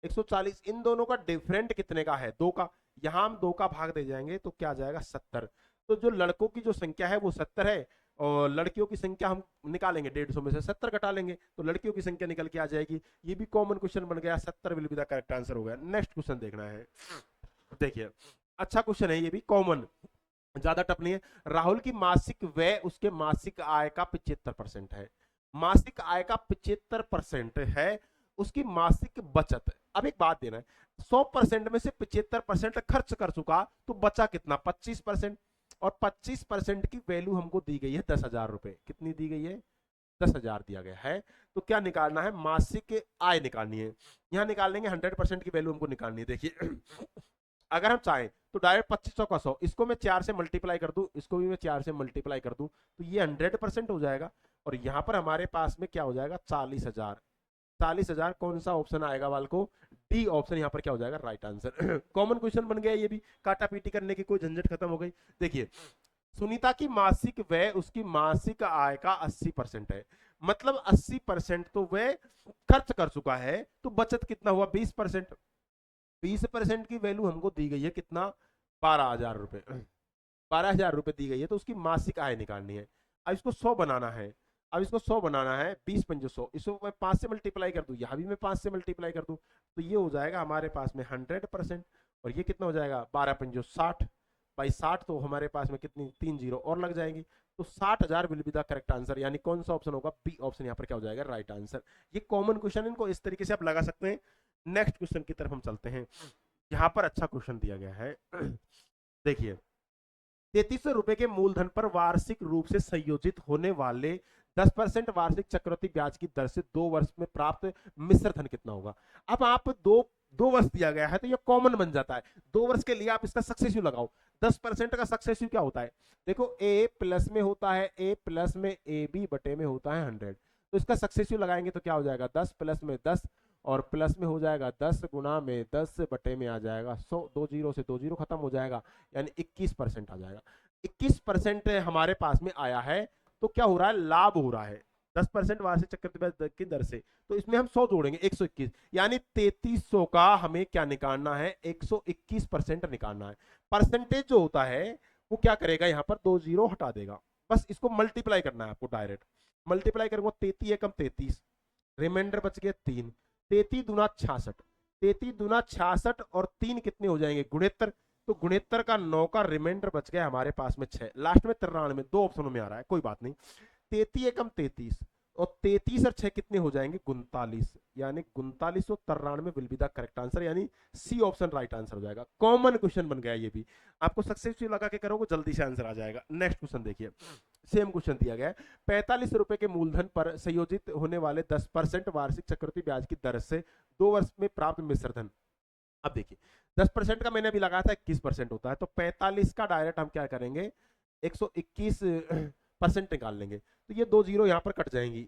140 इन दोनों का डिफरेंट कितने का है? 2 का। यहां हम 2 का भाग दे जाएंगे तो क्या आ जाएगा? 70। तो जो लड़कों की जो संख्या है वो 70 है, और लड़कियों की संख्या हम निकालेंगे 150 में से 70 घटा लेंगे तो लड़कियों की संख्या निकल के आ जाएगी। ये भी कॉमन क्वेश्चन बन गया, 70 will be the correct answer हो गया। नेक्स्ट क्वेश्चन देखना है, देखिए अच्छा क्वेश्चन है, ये भी कॉमन, ज्यादा टफ नहीं है। राहुल की मासिक व्यय उसके मासिक आय का 75% है। मासिक आय का 75% है उसकी मासिक बचत। अब एक बात देना है, 100% में से 75% खर्च कर चुका तो बचा कितना? 25%। और 25% की वैल्यू हमको दी गई है 10,000 रुपए। कितनी दी गई है? 10,000 दिया गया है। तो क्या निकालना है? मासिक आय निकालनी है। यहां निकाल लेंगे 100% की वैल्यू हमको निकालनी है। देखिए अगर हम चाहें तो डायरेक्ट 2500 का 100, इसको मैं 4 से मल्टीप्लाई कर दूं, इसको भी मैं 4 से मल्टीप्लाई कर दूं, तो ये 100% हो जाएगा। और यहां पर हमारे पास में क्या हो जाएगा? 40,000। 40,000 कौन सा ऑप्शन आएगा वाल को? डी ऑप्शन यहाँ पर क्या हो जाएगा? Right answer. कॉमन क्वेश्चन बन गया ये भी, काटा पीटी करने की कोई झंझट खत्म हो गई। देखिए सुनीता की मासिक व्यय उसकी मासिक आय का 80% है। मतलब 80% तो वह खर्च कर चुका है, तो बचत कितना हुआ? 20%। 20% की वैल्यू हमको दी गई है कितना? 12,000 रुपए। 12,000 रुपए दी गई है, तो उसकी मासिक आय निकालनी है। अब इसको 100 बनाना है। अब इसको 100 बनाना है, 20 पंजे 100, इसको मैं 5 से मल्टीप्लाई कर दूं, यहां भी मैं 5 से मल्टीप्लाई कर दूं, तो ये हो जाएगा हमारे पास में 100%। और ये कितना हो जाएगा? 12 पंजे 60 बाई 60, तो हमारे पास में कितनी? 3 जीरो और लग जाएंगी, तो 60,000 will be the correct answer. यानी कौन सा ऑप्शन होगा? बी ऑप्शन यहाँ पर क्या हो जाएगा? Right answer. ये कॉमन क्वेश्चन, इनको इस तरीके से आप लगा सकते हैं। नेक्स्ट क्वेश्चन की तरफ हम चलते हैं। यहाँ पर अच्छा क्वेश्चन दिया गया है, देखिए 3300 रुपए के मूलधन पर वार्षिक रूप से संयोजित होने वाले 10% वार्षिक चक्रवृद्धि ब्याज की दर से 2 वर्ष में प्राप्त मिश्र धन कितना होगा? अब आप दो वर्ष दिया गया है तो ये कॉमन बन जाता है। 2 वर्ष के लिए आप इसका सक्सेसिव लगाओ। 10% का सक्सेसिव क्या होता है? देखो ए प्लस में होता है, ए प्लस में ए बी बटे में होता है 100, तो इसका सक्सेसिव लगाएंगे तो क्या हो जाएगा? 10 प्लस में 10 और प्लस में हो जाएगा 10 गुना में 10 बटे में आ जाएगा 100, 2 जीरो से 2 जीरो खत्म हो जाएगा, यानी 21% आ जाएगा। 21% हमारे पास में आया है, तो क्या हो रहा है? लाभ हो रहा है 10% वार्षिक चक्रवृद्धि ब्याज की दर से। तो इसमें हम 100 जोड़ेंगे, 121, यानी 3300 का हमें क्या निकालना है? 121% निकालना है। परसेंटेज जो होता है वो क्या करेगा? यहाँ पर 2 जीरो हटा देगा, बस इसको मल्टीप्लाई करना है आपको। डायरेक्ट मल्टीप्लाई करूंगा, 33 एकम 33, रिमाइंडर बच गया 3, 33 दूना 66, 33 दूना 66 और 3 कितने हो जाएंगे? गुणेत्तर। तो गुणेत्तर का 9 का रिमाइंडर बच गया हमारे पास में 6, लास्ट में 93, 2 ऑप्शनों में आ रहा है, कोई बात नहीं। 33 एकम 33 और 33 और 6 कितने हो जाएंगे? 39, यानी 3993 will be the correct answer, यानी सी ऑप्शन राइट आंसर हो जाएगा। कॉमन क्वेश्चन बन गया ये भी, आपको सक्सेसफुल लगा के करोगे जल्दी से आंसर आ जाएगा। नेक्स्ट क्वेश्चन देखिए, सेम क्वेश्चन दिया गया है। 45 रुपए के मूलधन पर संयोजित होने वाले 10% वार्षिक चक्रवृद्धि ब्याज की दर से 2 वर्ष में प्राप्त मिश्र धन। अब देखिए 10% का मैंने अभी लगाया था 21% होता है, तो 45 का डायरेक्ट हम क्या करेंगे? 121% निकाल लेंगे, तो ये 2 जीरो यहाँ पर कट जाएंगी,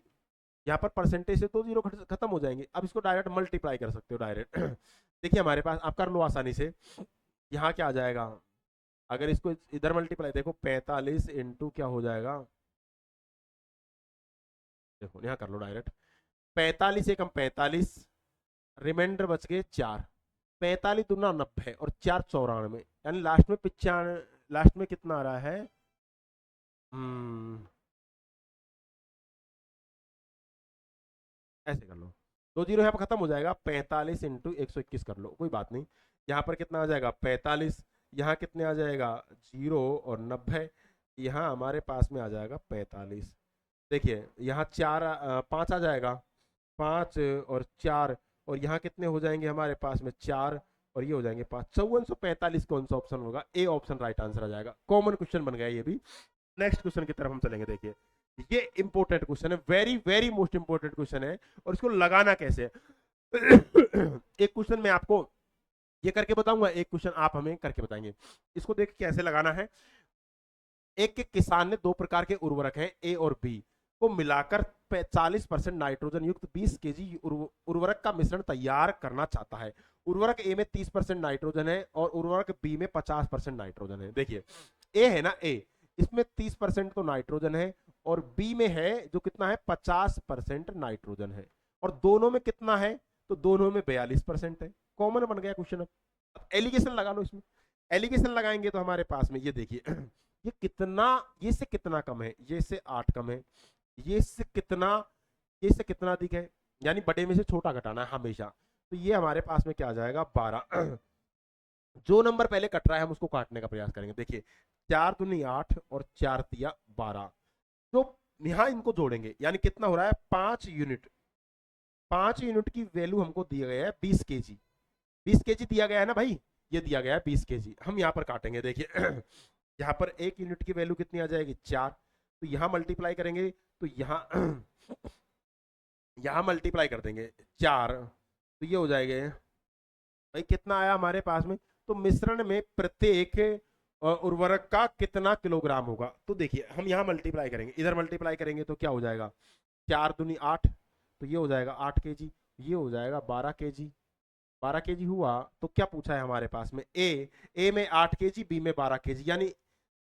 यहाँ पर परसेंटेज से 2 जीरो खत्म हो जाएंगे। अब इसको डायरेक्ट मल्टीप्लाई कर सकते हो डायरेक्ट। देखिए हमारे पास, आप कर लो आसानी से, यहाँ क्या आ जाएगा? अगर इसको इधर मल्टीप्लाई, देखो 45 इंटू क्या हो जाएगा? देखो यहाँ कर लो डायरेक्ट, 45 एकम 45, रिमाइंडर बच गए 4, 45 दूना 90 और 4 94, यानी लास्ट में 95, लास्ट में कितना आ रहा है? ऐसे कर लो, 2 जीरो यहाँ पर खत्म हो जाएगा, 45 इंटू 121 कर लो, कोई बात नहीं। यहाँ पर कितना आ जाएगा? 45, यहाँ कितने आ जाएगा? 0 और 90, यहाँ हमारे पास में आ जाएगा 45। देखिए यहाँ 5 आ जाएगा, 5 और 4, और यहाँ कितने हो जाएंगे हमारे पास में? 4 और ये हो जाएंगे 5, 5445 कौन सा ऑप्शन होगा? ए ऑप्शन राइट आंसर आ जाएगा। कॉमन क्वेश्चन बन गया ये भी। नेक्स्ट क्वेश्चन की तरफ हम चलेंगे। देखिए ये इंपॉर्टेंट क्वेश्चन है, very very most important question है, और इसको लगाना कैसे है? एक क्वेश्चन मैं आपको ये करके बताऊंगा, एक क्वेश्चन आप हमें करके बताएंगे। इसको देख कैसे लगाना है। एक किसान ने 2 प्रकार के उर्वरक हैं, ए और बी, को मिलाकर 40% नाइट्रोजन युक्त 20 केजी उर्वरक का मिश्रण तैयार करना चाहता है। उर्वरक ए में 30% नाइट्रोजन है और उर्वरक बी में 50% नाइट्रोजन है। देखिए ए है ना, ए, इसमें 30% तो नाइट्रोजन है और बी में है जो कितना है 50% नाइट्रोजन है, और दोनों में कितना है, तो दोनों में 42% है। कॉमन बन गया क्वेश्चन। अब एलिगेशन लगा लो इसमें। एलिगेशन लगाएंगे तो हमारे पास में ये देखिए ये कितना, ये से कितना कम है, ये से 8 कम है, ये से कितना, ये से कितना अधिक है, यानी बड़े में से छोटा घटाना है हमेशा। तो ये हमारे पास में क्या आ जाएगा 12। जो नंबर पहले कट रहा है हम उसको काटने का प्रयास करेंगे। देखिए 4 दूनी 8 और 4 तिया 12, तो यहां इनको जोड़ेंगे यानी कितना हो रहा है 5 यूनिट। 5 यूनिट की वैल्यू हमको दिया गया है 20 केजी। 20 केजी दिया गया है ना भाई, ये दिया गया है 20 केजी। हम यहाँ पर काटेंगे। देखिए यहाँ पर 1 यूनिट की वैल्यू कितनी आ जाएगी 4, तो यहाँ मल्टीप्लाई करेंगे तो यहाँ यहाँ मल्टीप्लाई कर देंगे 4, तो ये हो जाएगा भाई कितना आया हमारे पास में, तो मिश्रण में प्रत्येक उर्वरक का कितना किलोग्राम होगा। तो देखिए हम यहाँ मल्टीप्लाई करेंगे, इधर मल्टीप्लाई करेंगे तो क्या हो जाएगा 4 दूनी 8, तो ये हो जाएगा 8 केजी, ये हो जाएगा 12 केजी। 12 केजी हुआ तो क्या पूछा है हमारे पास में, ए में 8 केजी, बी में 12 केजी, यानी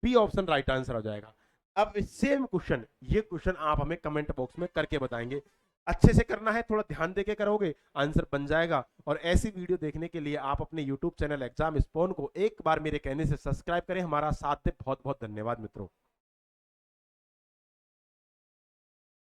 बी ऑप्शन राइट आंसर हो जाएगा। अब सेम क्वेश्चन, ये क्वेश्चन आप हमें कमेंट बॉक्स में करके बताएंगे। अच्छे से करना है, थोड़ा ध्यान देके करोगे आंसर बन जाएगा। और ऐसी वीडियो देखने के लिए आप अपने यूट्यूब चैनल एग्जाम स्पॉन को एक बार मेरे कहने से सब्सक्राइब करें, हमारा साथ दे। बहुत बहुत धन्यवाद मित्रों।